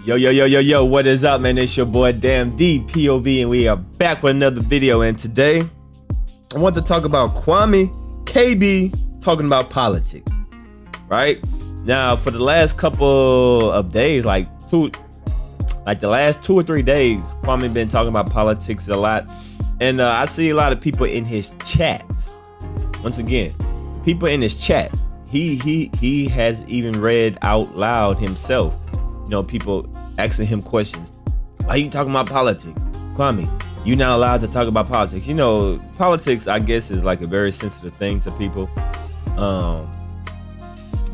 Yo, yo, yo, yo, yo, what is up, man? It's your boy Damn D POV, and we are back with another video. And today I want to talk about Kwame KB talking about politics. Right now, for the last couple of days, like the last 2 or 3 days, Kwame been talking about politics a lot, and I see a lot of people in his chat. Once again, people in his chat, he has even read out loud himself. You know, people asking him questions. Why are you talking about politics? Kwame, you're not allowed to talk about politics. You know, politics, I guess, is like a very sensitive thing to people.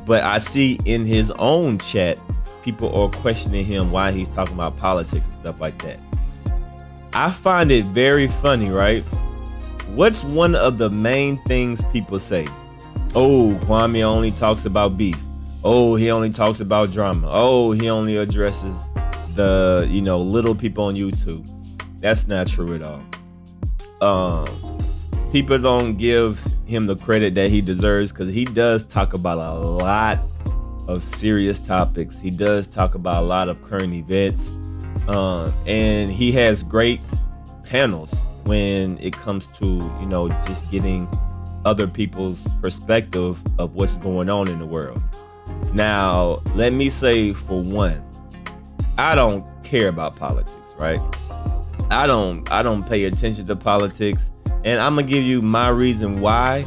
But I see in his own chat, people are questioning him why he's talking about politics and stuff like that. I find it very funny, right? What's one of the main things people say? Oh, Kwame only talks about beef. Oh, he only talks about drama. Oh, he only addresses the, you know, little people on YouTube. That's not true at all. People don't give him the credit that he deserves, because he does talk about a lot of serious topics. He does talk about a lot of current events. And he has great panels when it comes to, you know, just getting other people's perspective of what's going on in the world. Now, let me say, for one, I don't care about politics, right? I don't pay attention to politics, and I'm gonna give you my reason why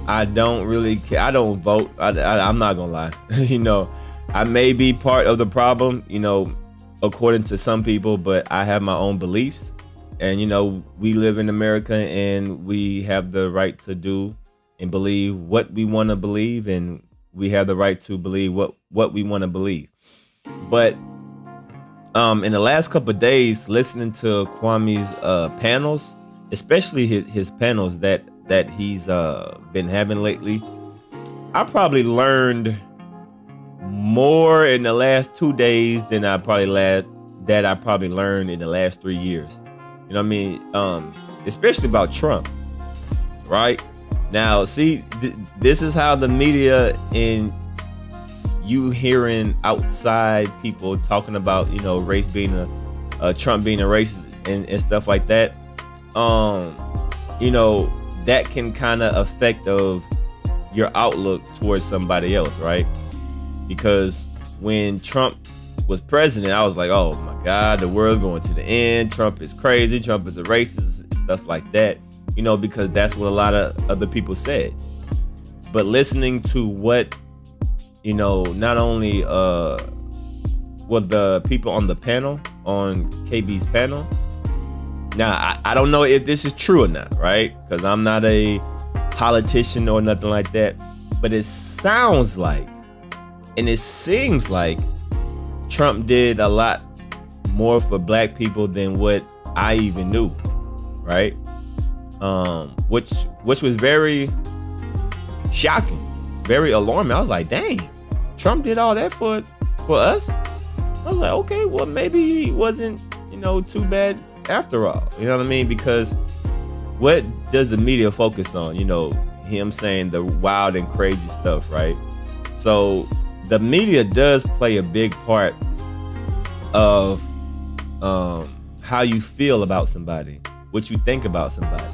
I don't really care. I don't vote. I'm not gonna lie. You know, I may be part of the problem, you know, according to some people, but I have my own beliefs, and you know, we live in America, and we have the right to do and believe what we want to believe, and we have the right to believe what we want to believe. But in the last couple of days, listening to Kwame's panels, especially his panels that he's been having lately, I probably learned more in the last 2 days than I probably learned in the last 3 years. You know what I mean? Especially about Trump, right? Now, see, this is how the media, and you hearing outside people talking about, you know, race being Trump being a racist and stuff like that. You know, that can kind of affect of your outlook towards somebody else, right? Because when Trump was president, I was like, oh my God, the world's going to the end. Trump is crazy. Trump is a racist, stuff like that. You know, because that's what a lot of other people said. But listening to what, you know, not only what the people on the panel, on KB's panel. Now, I don't know if this is true or not, right? Because I'm not a politician or nothing like that. But it sounds like, and it seems like, Trump did a lot more for black people than what I even knew, right? Which was very shocking, very alarming. I was like, dang, Trump did all that for us? I was like, okay, well, maybe he wasn't, you know, too bad after all. You know what I mean? Because what does the media focus on? You know, him saying the wild and crazy stuff, right? So the media does play a big part of how you feel about somebody, what you think about somebody.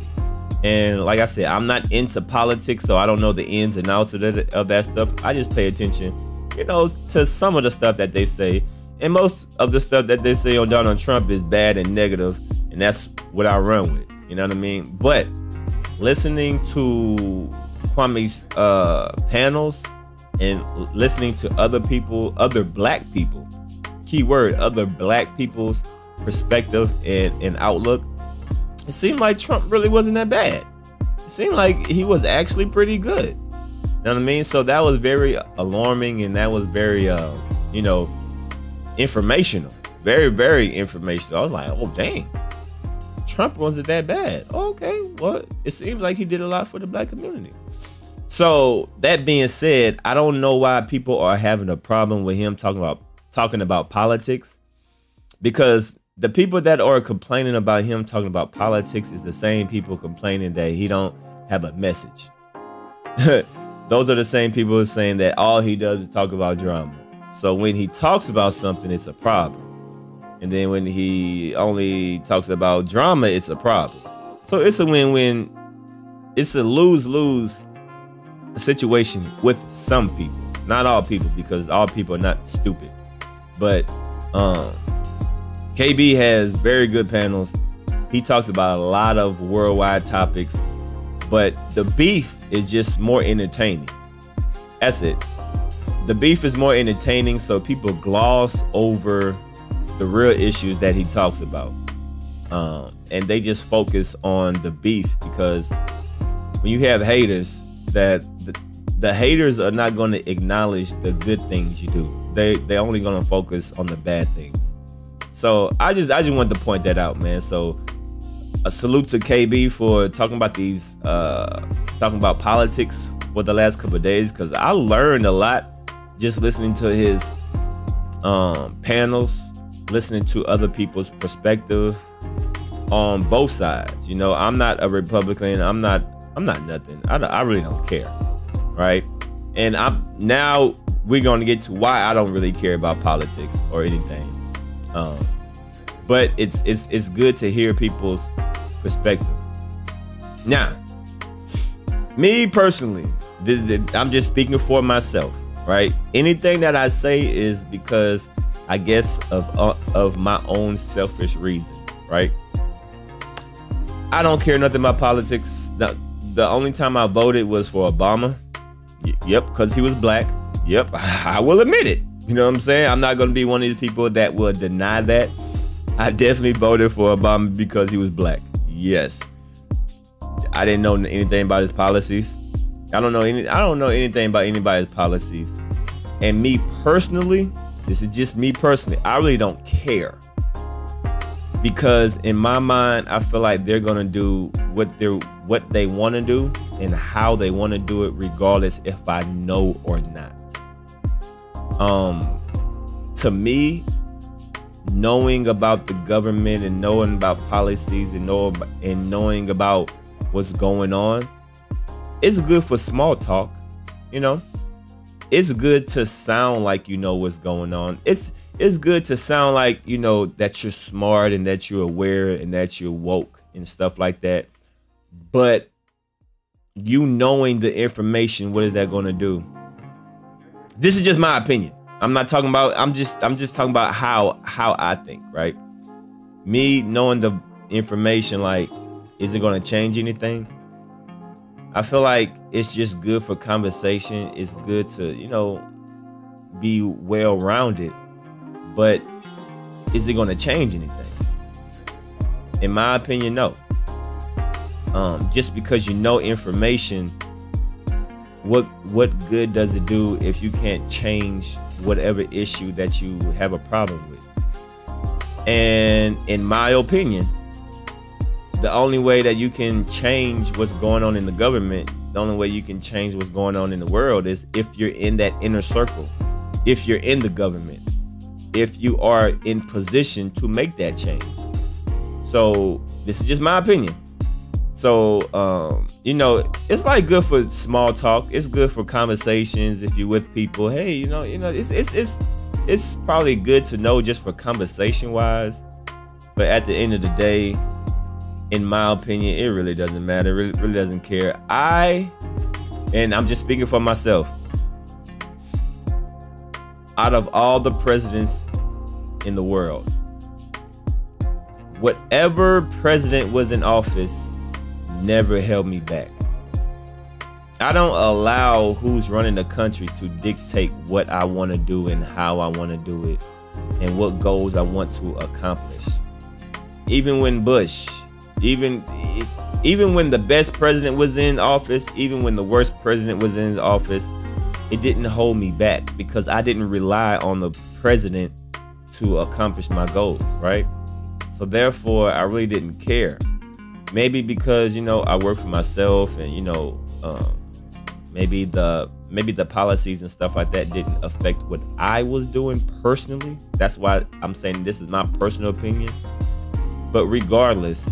And like I said, I'm not into politics, so I don't know the ins and outs of that stuff. I just pay attention, you know, to some of the stuff that they say. And most of the stuff that they say on Donald Trump is bad and negative, and that's what I run with. You know what I mean? But listening to Kwame's panels and listening to other people, other black people, keyword, other black people's perspective and outlook, it seemed like Trump really wasn't that bad. It seemed like he was actually pretty good. You know what I mean? So that was very alarming, and that was very, you know, informational. Very, very informational. I was like, oh, dang. Trump wasn't that bad. Okay, well, it seems like he did a lot for the black community. So that being said, I don't know why people are having a problem with him talking about politics, because the people that are complaining about him talking about politics is the same people complaining that he don't have a message. Those are the same people saying that all he does is talk about drama. So when he talks about something, it's a problem. And then when he only talks about drama, it's a problem. So it's a win-win. It's a lose-lose situation with some people. Not all people, because all people are not stupid. But KB has very good panels. He talks about a lot of worldwide topics, but the beef is just more entertaining. That's it. The beef is more entertaining, so people gloss over the real issues that he talks about. And they just focus on the beef, because when you have haters, that the haters are not going to acknowledge the good things you do. They're only going to focus on the bad things. So I just want to point that out, man. So a salute to KB for talking about talking about politics for the last couple of days, because I learned a lot just listening to his panels, listening to other people's perspective on both sides. You know, I'm not a Republican. I'm not nothing. I really don't care, right? And now we're going to get to why I don't really care about politics or anything. But it's good to hear people's perspective. Now, me personally, I'm just speaking for myself, right? Anything that I say is because, I guess, of my own selfish reasons, right? I don't care nothing about politics. The only time I voted was for Obama. Yep, because he was black. Yep, I will admit it. You know what I'm saying? I'm not going to be one of these people that will deny that. I definitely voted for Obama because he was black. Yes. I didn't know anything about his policies. I don't know anything about anybody's policies. And me personally, this is just me personally, I really don't care. Because in my mind, I feel like they're gonna do what they want to do and how they want to do it, regardless if I know or not. To me, knowing about the government and knowing about policies and knowing about what's going on, it's good for small talk. You know, it's good to sound like you know what's going on. It's good to sound like, you know, that you're smart and that you're aware and that you're woke and stuff like that. But you knowing the information, what is that going to do? This is just my opinion. I'm not talking about, I'm just talking about how I think, right? Me knowing the information, like, is it going to change anything? I feel like it's just good for conversation. It's good to, you know, be well-rounded. But is it going to change anything? In my opinion, no. Just because you know information, what good does it do if you can't change whatever issue that you have a problem with? And in my opinion, the only way that you can change what's going on in the government, the only way you can change what's going on in the world is if you're in that inner circle, if you're in the government, if you are in position to make that change. So this is just my opinion. So, you know, it's like good for small talk. It's good for conversations if you're with people. Hey, you know, it's probably good to know just for conversation wise. But at the end of the day, in my opinion, it really doesn't matter. It really doesn't care. And I'm just speaking for myself. Out of all the presidents in the world, whatever president was in office never held me back. I don't allow who's running the country to dictate what I want to do and how I want to do it and what goals I want to accomplish. Even when Bush, even when the best president was in office, even when the worst president was in his office, it didn't hold me back because I didn't rely on the president to accomplish my goals, right? So therefore, I really didn't care. Maybe because, you know, I work for myself and, you know, maybe the policies and stuff like that didn't affect what I was doing personally. That's why I'm saying this is my personal opinion. But regardless,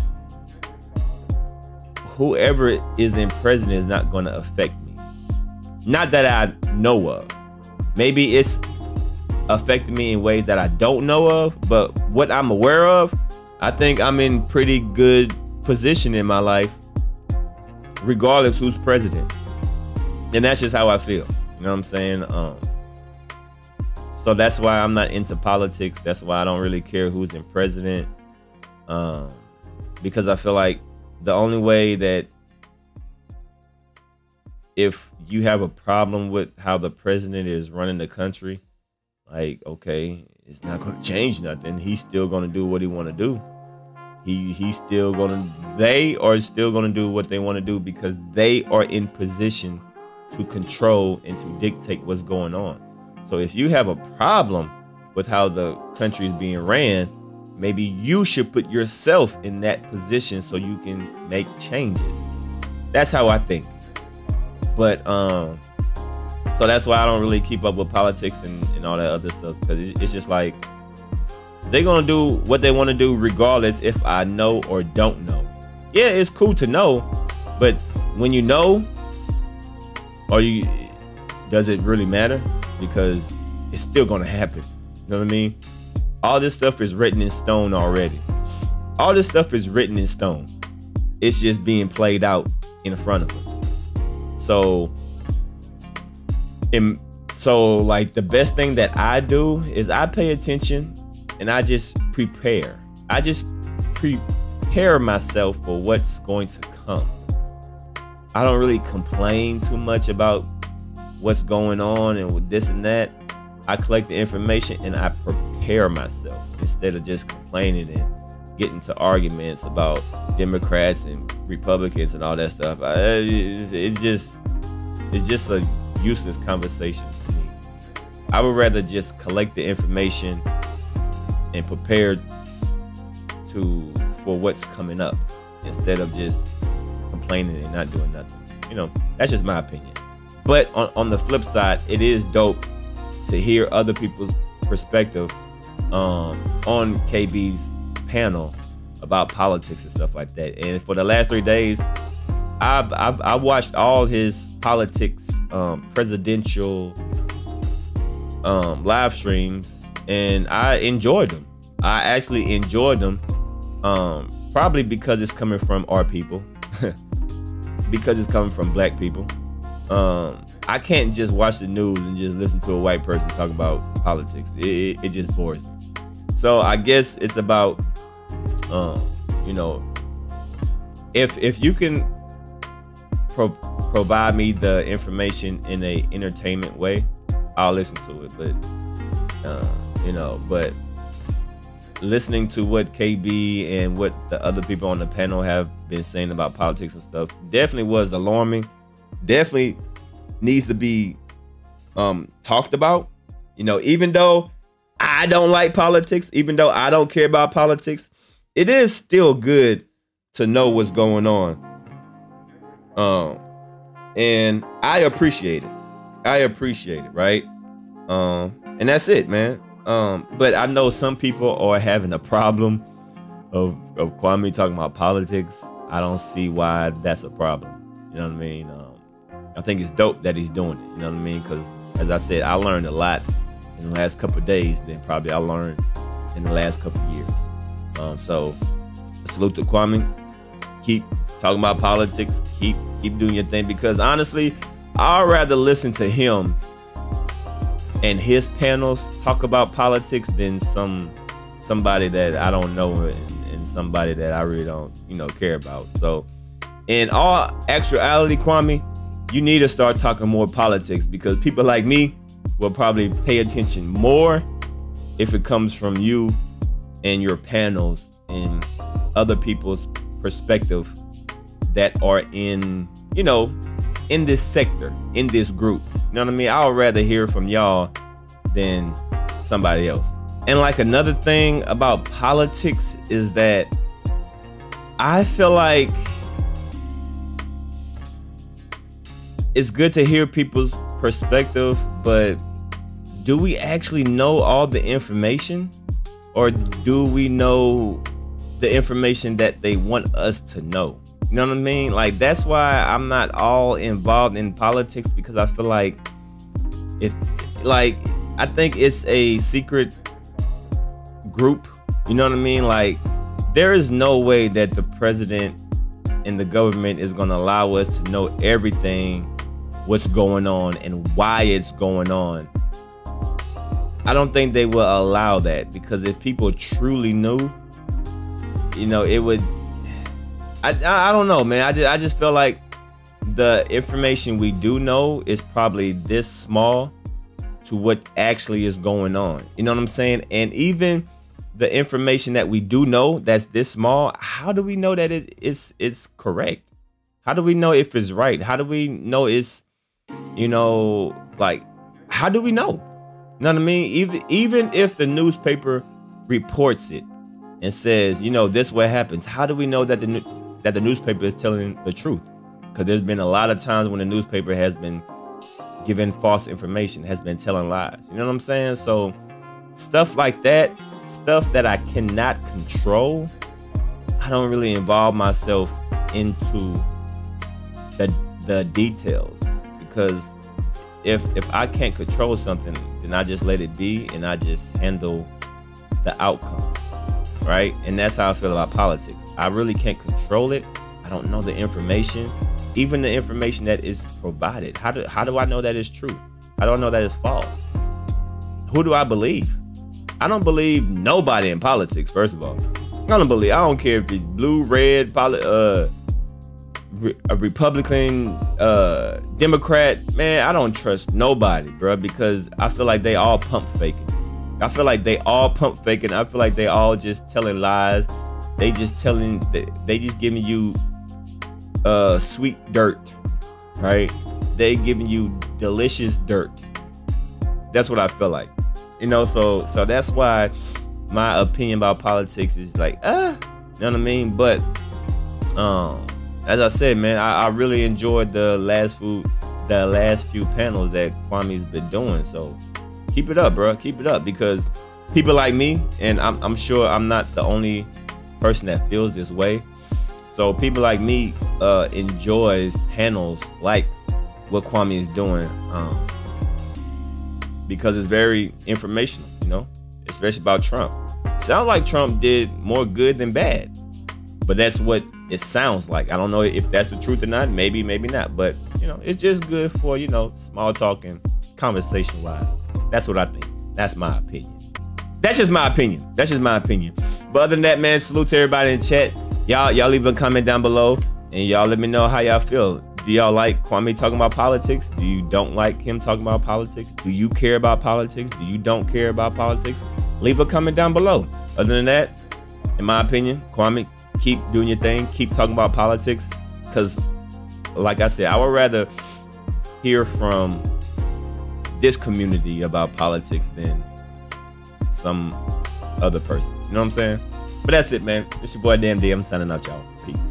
whoever is in president is not going to affect me. Not that I know of. Maybe it's affected me in ways that I don't know of, but what I'm aware of, I think I'm in pretty good position in my life, regardless who's president. And that's just how I feel. You know what I'm saying? So that's why I'm not into politics. That's why I don't really care who's in president. Because I feel like the only way that, if you have a problem with how the president is running the country, like, okay, it's not going to change nothing. He's still going to do what he want to do. He's still going to, they are still going to do what they want to do because they are in position to control and to dictate what's going on. So if you have a problem with how the country is being ran, maybe you should put yourself in that position so you can make changes. That's how I think. But so that's why I don't really keep up with politics and all that other stuff, because it's just like they're gonna do what they want to do regardless if I know or don't know. Yeah, it's cool to know, but when you know, does it really matter? Because it's still gonna happen. You know what I mean? All this stuff is written in stone already. All this stuff is written in stone. It's just being played out in front of us. So like the best thing that I do is I pay attention and I just prepare. I just prepare myself for what's going to come. I don't really complain too much about what's going on and with this and that. I collect the information and I prepare myself instead of just complaining and getting into arguments about Democrats and Republicans and all that stuff. It's just a useless conversation for me. I would rather just collect the information and prepare for what's coming up instead of just complaining and not doing nothing. You know, that's just my opinion. But on the flip side, it is dope to hear other people's perspective on KB's panel about politics and stuff like that. And for the last 3 days, I watched all his politics presidential live streams, and I enjoyed them. I actually enjoyed them, probably because it's coming from our people, because it's coming from black people. I can't just watch the news and just listen to a white person talk about politics. It just bores me. So I guess it's about, you know, if you can provide me the information in a entertainment way, I'll listen to it. But you know, but listening to what KB and what the other people on the panel have been saying about politics and stuff definitely was alarming. Definitely needs to be talked about. You know, even though I don't like politics, even though I don't care about politics, it is still good to know what's going on. And I appreciate it. I appreciate it, right? And that's it, man. But I know some people are having a problem of Kwame talking about politics. I don't see why that's a problem. You know what I mean? I think it's dope that he's doing it. You know what I mean? Because as I said, I learned a lot in the last couple of days than probably I learned in the last couple of years. So salute to Kwame. Keep talking about politics. Keep doing your thing, because honestly, I'd rather listen to him and his panels talk about politics than somebody that I don't know and somebody that I really don't, you know, care about. So in all actuality, Kwame, you need to start talking more politics, because people like me will probably pay attention more if it comes from you and your panels and other people's perspective that are in, you know, in this sector, in this group. You know what I mean? I would rather hear from y'all than somebody else. And like another thing about politics is that I feel like it's good to hear people's perspective, but do we actually know all the information? Or do we know the information that they want us to know? You know what I mean? Like, that's why I'm not all involved in politics, because I feel like I think it's a secret group. You know what I mean? Like, there is no way that the president and the government is going to allow us to know everything, what's going on and why it's going on. I don't think they will allow that, because if people truly knew, you know, it would. I don't know, man. I just feel like the information we do know is probably this small to what actually is going on. You know what I'm saying? And even the information that we do know that's this small, how do we know that it's correct? How do we know if it's right? How do we know it's, you know, like, how do we know? You know what I mean? Even if the newspaper reports it and says, you know, this what happens, how do we know that the newspaper is telling the truth? Because there's been a lot of times when the newspaper has been giving false information, has been telling lies. You know what I'm saying? So stuff like that, stuff that I cannot control, I don't really involve myself into the details, because if I can't control something, then I just let it be and I just handle the outcome, right? And that's how I feel about politics. I really can't control it. I don't know the information, even the information that is provided. How do I know that it's true? How do I know that it's false? Who do I believe? I don't believe nobody in politics, first of all. I don't care if it's blue, red, a Republican, Democrat. Man, I don't trust nobody, bro, because I feel like they all pump faking. I feel like they all just telling lies. They just giving you sweet dirt, right? They giving you delicious dirt. That's what I feel like. You know, so that's why my opinion about politics is like, you know what I mean? But as I said, man, I really enjoyed the last few panels that Kwame's been doing. So keep it up, bro. Keep it up, because people like me, and I'm sure I'm not the only person that feels this way. So people like me enjoys panels like what Kwame is doing, because it's very informational, you know, especially about Trump. Sounds like Trump did more good than bad, but that's what it sounds like. I don't know if that's the truth or not. Maybe not. But, you know, it's just good for, you know, small talk and conversation wise. That's what I think. That's my opinion. That's just my opinion. But other than that, man, salute to everybody in chat. Y'all leave a comment down below and y'all let me know how y'all feel. Do y'all like Kwame talking about politics? Do you don't like him talking about politics? Do you care about politics? Do you don't care about politics? Leave a comment down below. Other than that, in my opinion, Kwame, keep doing your thing. Keep talking about politics, because like I said, I would rather hear from this community about politics than some other person. You know what I'm saying? But that's it, man. It's your boy Damn D. I'm signing out, y'all. Peace.